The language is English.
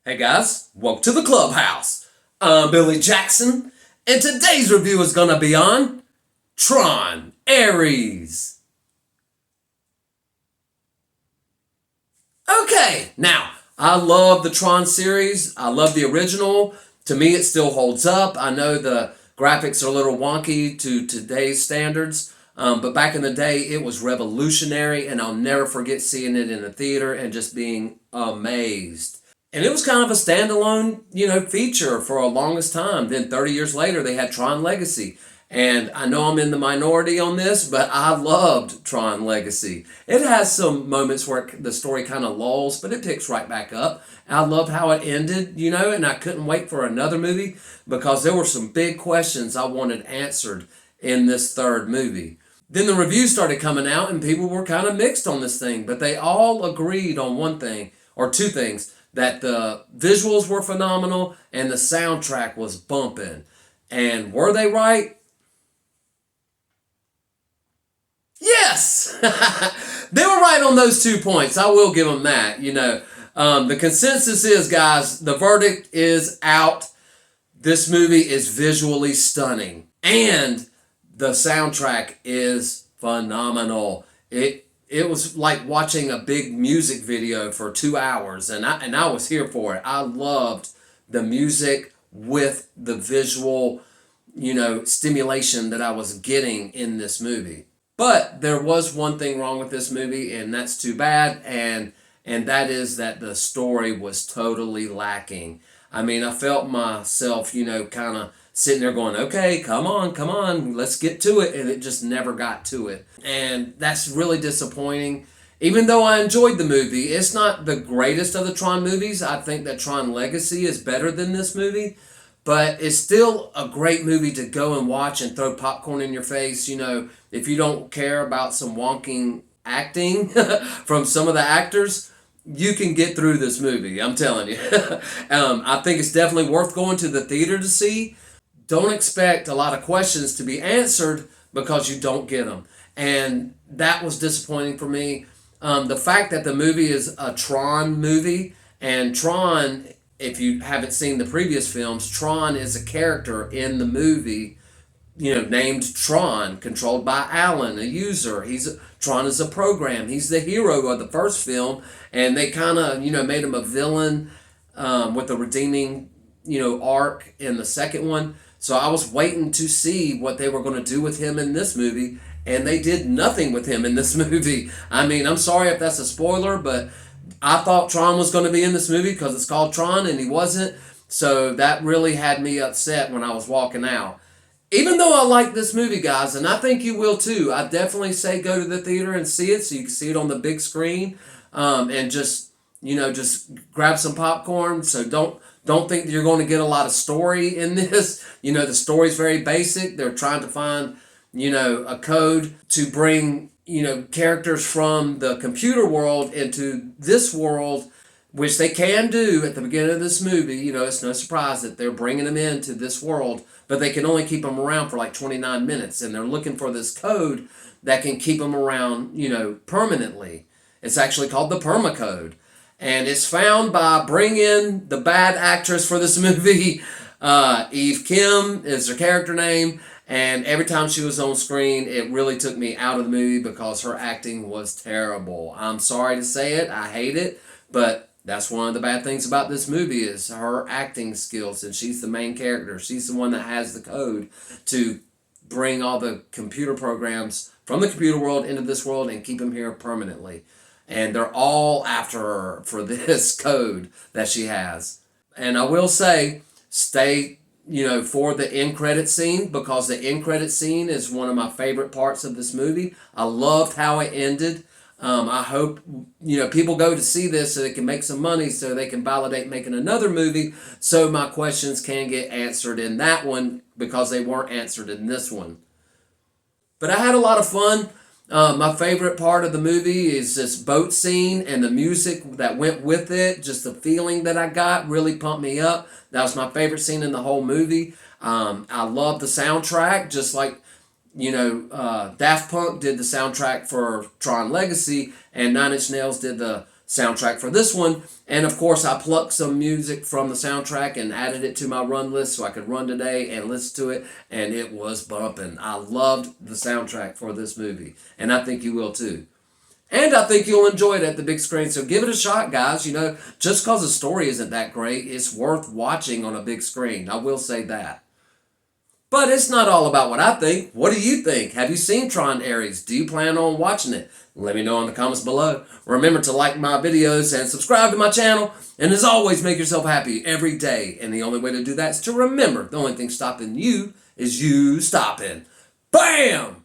Hey guys, welcome to the clubhouse. I'm Billy Jackson, and today's review is gonna be on Tron Ares. Okay, now I love the Tron series. I love the original. To me, it still holds up. I know the graphics are a little wonky to today's standards, but back in the day, it was revolutionary, and I'll never forget seeing it in the theater and just being amazed. And it was kind of a standalone, feature for a longest time. Then 30 years later, they had Tron Legacy. And I know I'm in the minority on this, but I loved Tron Legacy. It has some moments where the story kind of lulls, but it picks right back up. I loved how it ended, and I couldn't wait for another movie because there were some big questions I wanted answered in this third movie. Then the reviews started coming out, and people were kind of mixed on this thing, but they all agreed on one thing, or two things, that the visuals were phenomenal and the soundtrack was bumping. And were they right? Yes! They were right on those 2 points. I will give them that. The consensus is, guys, the verdict is out. This movie is visually stunning. And the soundtrack is phenomenal. It was like watching a big music video for 2 hours, and I was here for it. I loved the music with the visual, stimulation that I was getting in this movie. But there was one thing wrong with this movie, and that's too bad, and that is that the story was totally lacking. I mean, I felt myself, kind of sitting there going, okay, come on, let's get to it. And it just never got to it. And that's really disappointing. Even though I enjoyed the movie, it's not the greatest of the Tron movies. I think that Tron Legacy is better than this movie. But it's still a great movie to go and watch and throw popcorn in your face. If you don't care about some wonking acting from some of the actors, you can get through this movie. I'm telling you. I think it's definitely worth going to the theater to see. Don't expect a lot of questions to be answered because you don't get them. And that was disappointing for me. The fact that the movie is a Tron movie, and Tron, if you haven't seen the previous films, Tron is a character in the movie, named Tron, controlled by Alan, a user. Tron is a program. He's the hero of the first film, and they kind of, made him a villain with a redeeming, arc in the second one. So I was waiting to see what they were going to do with him in this movie, and they did nothing with him in this movie. I mean, I'm sorry if that's a spoiler, but I thought Tron was going to be in this movie because it's called Tron, and he wasn't. So that really had me upset when I was walking out. Even though I like this movie, guys, and I think you will too, I definitely say go to the theater and see it so you can see it on the big screen, and just grab some popcorn. So don't think that you're going to get a lot of story in this. The story's very basic. They're trying to find, a code to bring, characters from the computer world into this world, which they can do at the beginning of this movie. It's no surprise that they're bringing them into this world, but they can only keep them around for like 29 minutes, and they're looking for this code that can keep them around, permanently. It's actually called the permacode. And it's found by bringing the bad actress for this movie. Eve Kim is her character name. And every time she was on screen, it really took me out of the movie because her acting was terrible. I'm sorry to say it. I hate it. But that's one of the bad things about this movie is her acting skills. And she's the main character. She's the one that has the code to bring all the computer programs from the computer world into this world and keep them here permanently. And they're all after her for this code that she has. And I will say, stay, for the end credit scene, because the end credit scene is one of my favorite parts of this movie. I loved how it ended. I hope, people go to see this so they can make some money so they can validate making another movie so my questions can get answered in that one because they weren't answered in this one. But I had a lot of fun. My favorite part of the movie is this boat scene and the music that went with it. Just the feeling that I got really pumped me up. That was my favorite scene in the whole movie. I love the soundtrack, just like, Daft Punk did the soundtrack for Tron Legacy, and Nine Inch Nails did the soundtrack for this one. And of course, I plucked some music from the soundtrack and added it to my run list so I could run today and listen to it. And it was bumping. I loved the soundtrack for this movie. And I think you will too. And I think you'll enjoy it at the big screen. So give it a shot, guys. You know, just because the story isn't that great, it's worth watching on a big screen. I will say that. But it's not all about what I think. What do you think? Have you seen Tron Ares? Do you plan on watching it? Let me know in the comments below. Remember to like my videos and subscribe to my channel. And as always, make yourself happy every day. And the only way to do that is to remember the only thing stopping you is you stopping. Bam!